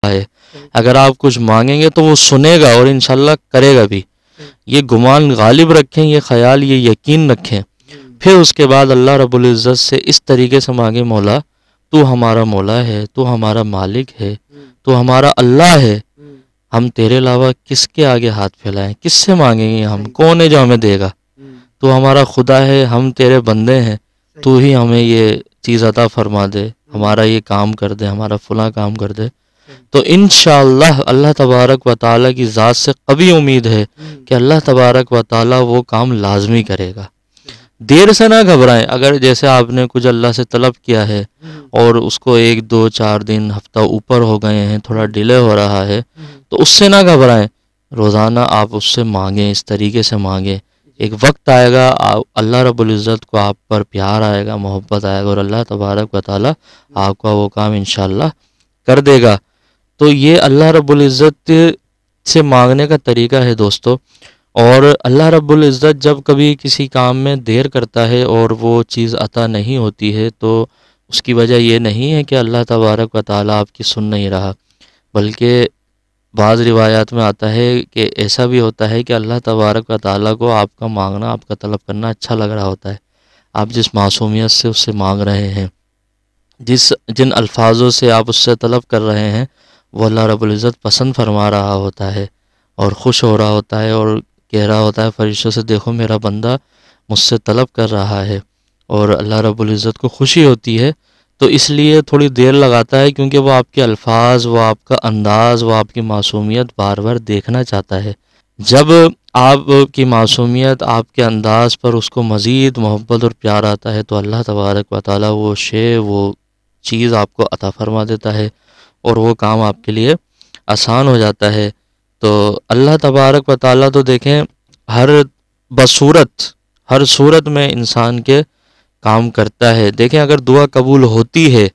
ہے. اگر آپ کچھ مانگیں گے تو وہ سنے گا اور انشاءاللہ کرے گا بھی. یہ گمان غالب رکھیں، یہ خیال، یہ یقین رکھیں. پھر اس کے بعد اللہ رب العزت سے اس طریقے سے مانگے، مولا تو ہمارا مولا ہے، تو ہمارا مالک ہے، تو ہمارا اللہ ہے. ہم تیرے علاوہ کس کے آگے ہاتھ پھیلائیں؟ کس سے مانگیں گے ہم؟ کون ہے جو ہمیں دے گا؟ تو ہمارا خدا ہے، ہم تیرے بندے ہیں، تو ہی ہمیں یہ چیز عطا فرما دے، ہمارا یہ کام کر دے، ہمارا فلاں کام کر دے. تو انشاءاللہ اللہ تبارک و تعالیٰ کی ذات سے قوی امید ہے کہ اللہ تبارک و تعالیٰ وہ کام لازمی کرے گا. دیر سے نہ گھبرائیں. اگر جیسے آپ نے کچھ اللہ سے طلب کیا ہے اور اس کو 1 2 4 دن ہفتہ اوپر ہو گئے ہیں، تھوڑا ڈیلے ہو رہا ہے، تو اس سے نہ گھبرائیں. روزانہ آپ اس سے مانگیں، اس طریقے سے مانگیں. ایک وقت آئے گا اللہ رب العزت کو آپ پر پیار آئے گا، محبت آئے گا، اور اللہ تبارک و تعالیٰ آپ کا وہ کام انشاءاللہ کر دے گا. تو یہ اللہ رب العزت سے مانگنے کا طریقہ ہے دوستو. اور اللہ رب العزت جب کبھی کسی کام میں دیر کرتا ہے اور وہ چیز عطا نہیں ہوتی ہے تو اس کی وجہ یہ نہیں ہے کہ اللہ تبارک و تعالیٰ آپ کی سن نہیں رہا، بلکہ بعض روایات میں آتا ہے کہ ایسا بھی ہوتا ہے کہ اللہ تبارک و تعالیٰ کو آپ کا مانگنا، آپ کا طلب کرنا اچھا لگ رہا ہوتا ہے. آپ جس معصومیت سے اس سے مانگ رہے ہیں، جن الفاظوں سے آپ اس سے طلب کر رہے ہیں، وہ اللہ رب العزت پسند فرما رہا ہوتا ہے اور خوش ہو رہا ہوتا ہے اور کہہ رہا ہوتا ہے فرشتوں سے، دیکھو میرا بندہ مجھ سے طلب کر رہا ہے. اور اللہ رب العزت کو خوشی ہوتی ہے، تو اس لیے تھوڑی دیر لگاتا ہے، کیونکہ وہ آپ کے الفاظ، وہ آپ کا انداز، وہ آپ کی معصومیت بار بار دیکھنا چاہتا ہے. جب آپ کی معصومیت، آپ کے انداز پر اس کو مزید محبت اور پیار آتا ہے تو اللہ تبارک و تعالیٰ وہ شے، وہ چیز آپ کو عطا فرما دیتا ہے اور وہ کام آپ کے لیے آسان ہو جاتا ہے. تو اللہ تبارک و تعالیٰ تو دیکھیں ہر صورت میں انسان کے کام کرتا ہے. دیکھیں اگر دعا قبول ہوتی ہے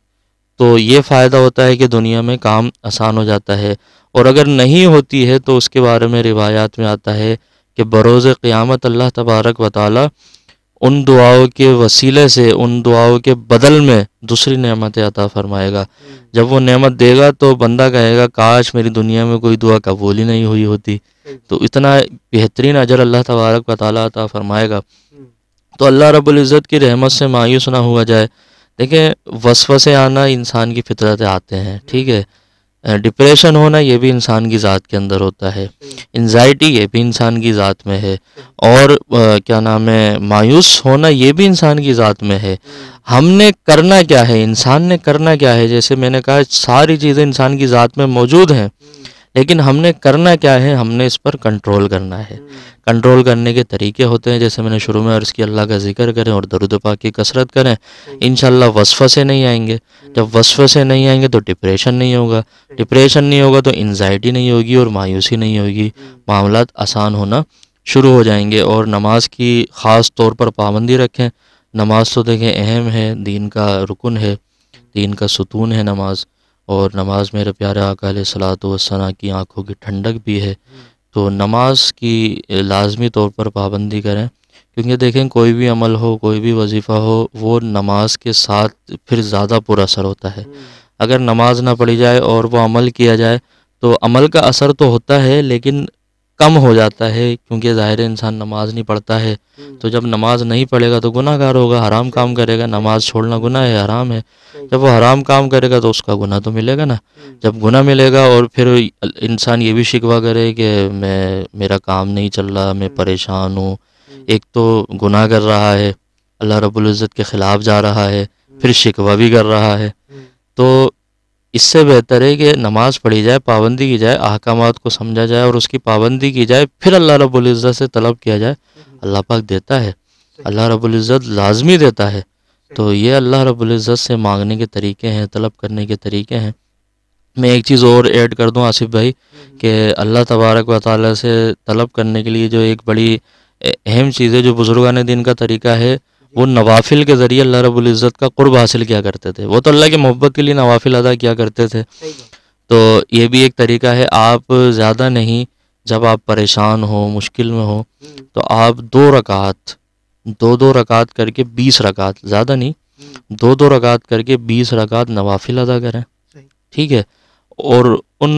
تو یہ فائدہ ہوتا ہے کہ دنیا میں کام آسان ہو جاتا ہے، اور اگر نہیں ہوتی ہے تو اس کے بارے میں روایات میں آتا ہے کہ بروز قیامت اللہ تبارک و تعالیٰ ان دعاؤں کے وسیلے سے، ان دعاؤں کے بدل میں دوسری نعمتیں عطا فرمائے گا. جب وہ نعمت دے گا تو بندہ کہے گا کاش میری دنیا میں کوئی دعا قبول ہی نہیں ہوئی ہوتی. تو اتنا بہترین اجر اللہ تبارک و تعالیٰ عطا فرمائے گا. تو اللہ رب العزت کی رحمت سے مایوس نہ ہوا جائے. دیکھیں وسوسے آنا انسان کی فطرت آتے ہیں، ٹھیک ہے. ڈپریشن ہونا یہ بھی انسان کی ذات کے اندر ہوتا ہے، انزائٹی یہ بھی انسان کی ذات میں ہے، اور کیا نام ہے، مایوس ہونا یہ بھی انسان کی ذات میں ہے. ہم نے کرنا کیا ہے، انسان نے کرنا کیا ہے؟ جیسے میں نے کہا ساری چیزیں انسان کی ذات میں موجود ہیں، لیکن ہم نے کرنا کیا ہے؟ ہم نے اس پر کنٹرول کرنا ہے. کنٹرول کرنے کے طریقے ہوتے ہیں، جیسے میں نے شروع میں عرض کیا، اللہ کا ذکر کریں اور درود پاک کی کثرت کریں. انشاءاللہ وسوسے نہیں آئیں گے. جب وسوسے نہیں آئیں گے تو ڈپریشن نہیں ہوگا، ڈپریشن نہیں ہوگا تو انزائٹی نہیں ہوگی اور مایوسی نہیں ہوگی. معاملات آسان ہونا شروع ہو جائیں گے. اور نماز کی خاص طور پر پابندی رکھیں. نماز تو دیکھیں اہم ہے، دین کا رکن ہے، دین کا ستون ہے نماز. اور نماز میرے پیارے آقا علیہ الصلوۃ والسلام کی آنکھوں کی ٹھنڈک بھی ہے. تو نماز کی لازمی طور پر پابندی کریں، کیونکہ دیکھیں کوئی بھی عمل ہو، کوئی بھی وظیفہ ہو، وہ نماز کے ساتھ پھر زیادہ پر اثر ہوتا ہے. اگر نماز نہ پڑھی جائے اور وہ عمل کیا جائے تو عمل کا اثر تو ہوتا ہے لیکن کم ہو جاتا ہے، کیونکہ ظاہر انسان نماز نہیں پڑھتا ہے. تو جب نماز نہیں پڑھے گا تو گناہ گار ہوگا، حرام کام کرے گا. نماز چھوڑنا گناہ ہے، حرام ہے. جب وہ حرام کام کرے گا تو اس کا گناہ تو ملے گا نا. جب گناہ ملے گا اور پھر انسان یہ بھی شکوہ کرے کہ میرا کام نہیں چل رہا، میں پریشان ہوں، ایک تو گناہ کر رہا ہے، اللہ رب العزت کے خلاف جا رہا ہے، پھر شکوہ بھی کر رہا ہے. تو اس سے بہتر ہے کہ نماز پڑھی جائے، پابندی کی جائے، احکامات کو سمجھا جائے اور اس کی پابندی کی جائے، پھر اللہ رب العزت سے طلب کیا جائے. اللہ پاک دیتا ہے، اللہ رب العزت لازمی دیتا ہے. تو یہ اللہ رب العزت سے مانگنے کے طریقے ہیں، طلب کرنے کے طریقے ہیں. میں ایک چیز اور ایڈ کر دوں آصف بھائی، کہ اللہ تبارک و تعالیٰ سے طلب کرنے کے لیے جو ایک بڑی اہم چیز ہے، جو بزرگان دین کا طریقہ ہے، وہ نوافل کے ذریعے اللہ رب العزت کا قرب حاصل کیا کرتے تھے. وہ تو اللہ کی محبت کے لیے نوافل ادا کیا کرتے تھے. تو یہ بھی ایک طریقہ ہے. آپ زیادہ نہیں، جب آپ پریشان ہو، مشکل میں ہو، تو آپ 2 رکعت کر کے 20 رکعت، زیادہ نہیں، 2 رکعت کر کے 20 رکعت نوافل ادا کریں، ٹھیک ہے. اور ان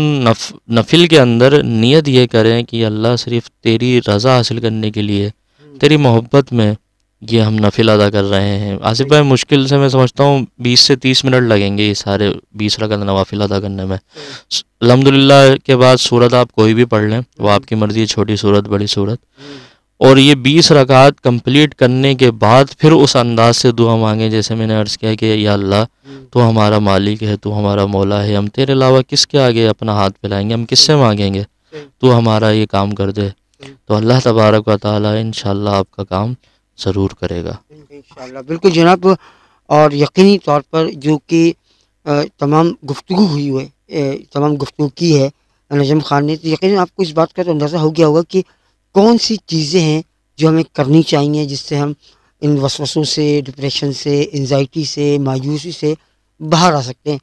نفل کے اندر نیت یہ کریں کہ اللہ صرف تیری رضا حاصل کرنے کے لیے، تیری محبت میں یہ ہم نفل ادا کر رہے ہیں۔ آصف بھائی مشکل سے میں سمجھتا ہوں 20 سے 30 منٹ لگیں گے یہ سارے 20 رکعت نوافل ادا کرنے میں۔ الحمدللہ کے بعد سورت آپ کوئی بھی پڑھ لیں، وہ آپ کی مرضی ہے، چھوٹی سورت بڑی سورت، اور یہ 20 رکعات کمپلیٹ کرنے کے بعد پھر اس انداز سے دعا مانگیں جیسے میں نے عرض کیا کہ یا اللہ تو ہمارا مالک ہے، تو ہمارا مولا ہے، ہم تیرے علاوہ کس کے آگے اپنا ہاتھ پھیلائیں گے، ہم کس سے مانگیں گے، تو ہمارا یہ کام کر دے، تو اللہ تبارک و تعالی انشاءاللہ آپ کا کام ضرور کرے گا انشاءاللہ۔ بالکل جناب، اور یقینی طور پر جو کہ تمام گفتگو ہوئی ہے، تمام گفتگو کی ہے نجم خان نے، تو یقیناً آپ کو اس بات کا تو اندازہ ہو گیا ہوگا کہ کون سی چیزیں ہیں جو ہمیں کرنی چاہیے جس سے ہم ان وسوسوں سے، ڈپریشن سے، انزائٹی سے، مایوسی سے باہر آ سکتے ہیں۔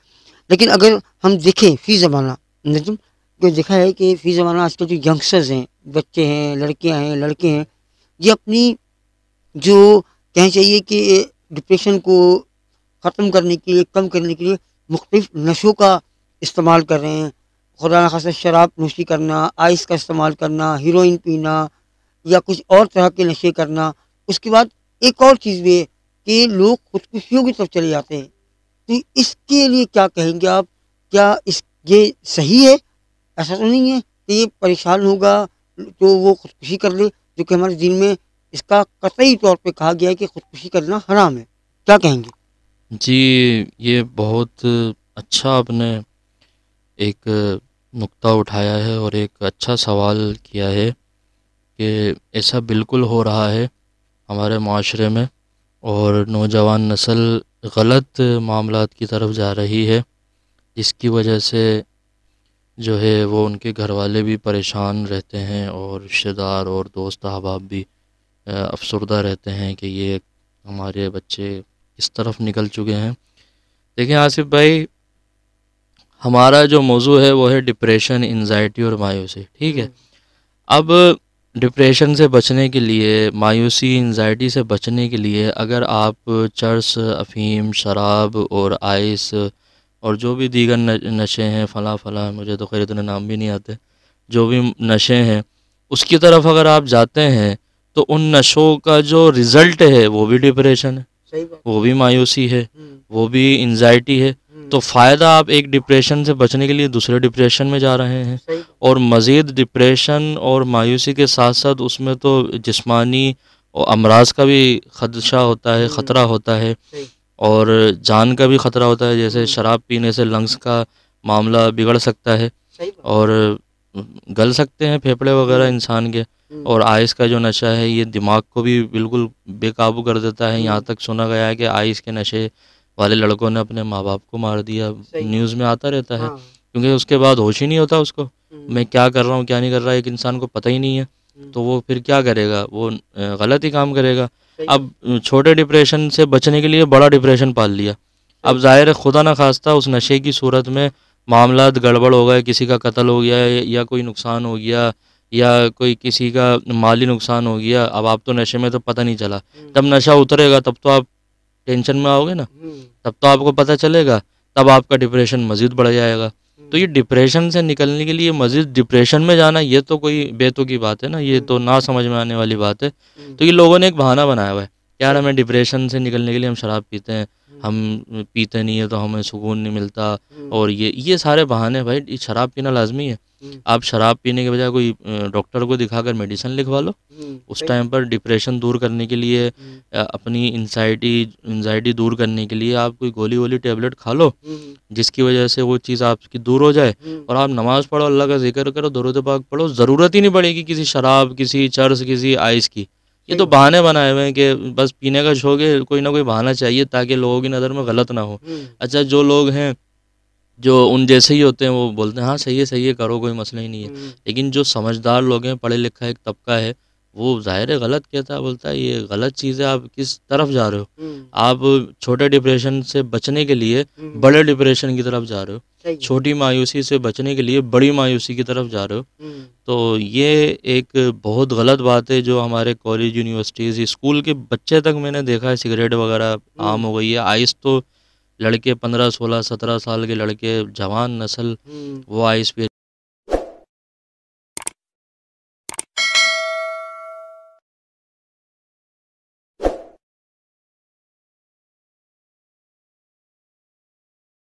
لیکن اگر ہم دیکھیں فی زمانہ نجم کو دیکھا ہے کہ فی زمانہ آج کل جو ینگسٹرز ہیں، بچے ہیں، لڑکیاں ہیں، لڑکے ہیں، یہ اپنی جو کہنا چاہیے کہ ڈپریشن کو ختم کرنے کے لیے، کم کرنے کے لیے مختلف نشوں کا استعمال کر رہے ہیں۔ خدا نخواستہ شراب نوشی کرنا، آئس کا استعمال کرنا، ہیروئن پینا یا کچھ اور طرح کے نشے کرنا۔ اس کے بعد ایک اور چیز بھی ہے کہ لوگ خودکشیوں کی طرف چلے جاتے ہیں۔ تو اس کے لیے کیا کہیں گے آپ؟ کیا یہ صحیح ہے؟ ایسا تو نہیں ہے کہ یہ پریشان ہوگا تو وہ خودکشی کر لے، جو کہ ہمارے دین میں اس کا قطعی طور پہ کہا گیا ہے کہ خودکشی کرنا حرام ہے۔ کیا کہیں گے؟ جی، یہ بہت اچھا آپ نے ایک نقطہ اٹھایا ہے اور ایک اچھا سوال کیا ہے کہ ایسا بالکل ہو رہا ہے ہمارے معاشرے میں، اور نوجوان نسل غلط معاملات کی طرف جا رہی ہے، جس کی وجہ سے جو ہے وہ ان کے گھر والے بھی پریشان رہتے ہیں اور رشتہ دار اور دوست احباب بھی افسردہ رہتے ہیں کہ یہ ہمارے بچے اس طرف نکل چکے ہیں۔ دیکھیں آصف بھائی، ہمارا جو موضوع ہے وہ ہے ڈپریشن، انزائٹی اور مایوسی، ٹھیک ہے؟ اب ڈپریشن سے بچنے کے لیے، مایوسی، انزائٹی سے بچنے کے لیے اگر آپ چرس، افیم، شراب اور آئس اور جو بھی دیگر نشے ہیں، فلاں فلاں، مجھے تو خیر اتنے نام بھی نہیں آتے، جو بھی نشے ہیں اس کی طرف اگر آپ جاتے ہیں تو ان نشوں کا جو رزلٹ ہے وہ بھی ڈپریشن ہے، وہ بھی مایوسی ہے، وہ بھی انزائٹی ہے۔ تو فائدہ آپ ایک ڈپریشن سے بچنے کے لیے دوسرے ڈپریشن میں جا رہے ہیں، اور مزید ڈپریشن اور مایوسی کے ساتھ ساتھ اس میں تو جسمانی اور امراض کا بھی خدشہ ہوتا ہے، خطرہ ہوتا ہے، اور جان کا بھی خطرہ ہوتا ہے، جیسے شراب پینے سے لنگس کا معاملہ بگڑ سکتا ہے اور گل سکتے ہیں پھیپھڑے وغیرہ انسان کے، اور آئس کا جو نشہ ہے یہ دماغ کو بھی بالکل بے قابو کر دیتا ہے۔ یہاں تک سنا گیا ہے کہ آئس کے نشے والے لڑکوں نے اپنے ماں باپ کو مار دیا، نیوز میں آتا رہتا ہے، کیونکہ اس کے بعد ہوش ہی نہیں ہوتا اس کو، میں کیا کر رہا ہوں کیا نہیں کر رہا، ایک انسان کو پتہ ہی نہیں ہے، تو وہ پھر کیا کرے گا، وہ غلط ہی کام کرے گا۔ اب چھوٹے ڈپریشن سے بچنے کے لیے بڑا ڈپریشن پال لیا، اب ظاہر ہے خدا نہ خواستہ اس نشے کی صورت میں معاملات گڑبڑ ہو گئے، کسی کا قتل ہو گیا یا کوئی نقصان ہو گیا یا کوئی کسی کا مالی نقصان ہو گیا، اب آپ تو نشے میں تو پتہ نہیں چلا، جب نشہ اترے گا تب تو آپ ٹینشن میں آؤ گے نا، تب تو آپ کو پتہ چلے گا، تب آپ کا ڈپریشن مزید بڑھ جائے گا۔ تو یہ ڈپریشن سے نکلنے کے لیے مزید ڈپریشن میں جانا یہ تو کوئی بیتو کی بات ہے نا، یہ تو نہ سمجھ میں آنے والی بات ہے۔ تو یہ لوگوں نے ایک بہانہ بنایا ہوا ہے، یار ہمیں ڈپریشن سے نکلنے کے لیے ہم شراب پیتے ہیں، ہم پیتے نہیں ہیں تو ہمیں سکون نہیں ملتا، اور یہ سارے بہانے، بھائی شراب پینا لازمی ہے، آپ شراب پینے کے بجائے کوئی ڈاکٹر کو دکھا کر میڈیسن لکھوا لو، اس ٹائم پر ڈپریشن دور کرنے کے لیے، اپنی انزائٹی دور کرنے کے لیے آپ کوئی گولی وولی ٹیبلٹ کھا لو، جس کی وجہ سے وہ چیز آپ کی دور ہو جائے، اور آپ نماز پڑھو، اللہ کا ذکر کرو، درود پاک پڑھو، ضرورت ہی نہیں پڑے گی کسی شراب، کسی چرس، کسی آئس کی۔ یہ تو بہانے بنائے ہوئے ہیں کہ بس پینے کا شوق ہے، کوئی نہ کوئی بہانہ چاہیے تاکہ لوگوں کی نظر میں غلط نہ ہو۔ اچھا، جو لوگ ہیں جو ان جیسے ہی ہوتے ہیں وہ بولتے ہیں ہاں صحیح ہے کرو، کوئی مسئلہ ہی نہیں ہے، لیکن جو سمجھدار لوگ ہیں، پڑھے لکھا ایک طبقہ ہے، وہ ظاہر ہے غلط کہتا ہے، بولتا ہے یہ غلط چیز ہے، آپ کس طرف جا رہے ہو، آپ چھوٹے ڈپریشن سے بچنے کے لیے بڑے ڈپریشن کی طرف جا رہے ہو، چھوٹی مایوسی سے بچنے کے لیے بڑی مایوسی کی طرف جا رہے ہو۔ تو یہ ایک بہت غلط بات ہے جو ہمارے کالج، یونیورسٹیز، اسکول کے بچے تک میں نے دیکھا ہے سگریٹ وغیرہ عام ہو گئی ہے۔ آئس تو لڑکے 15 16 17 سال کے لڑکے جوان نسل وہ آئی ایس پی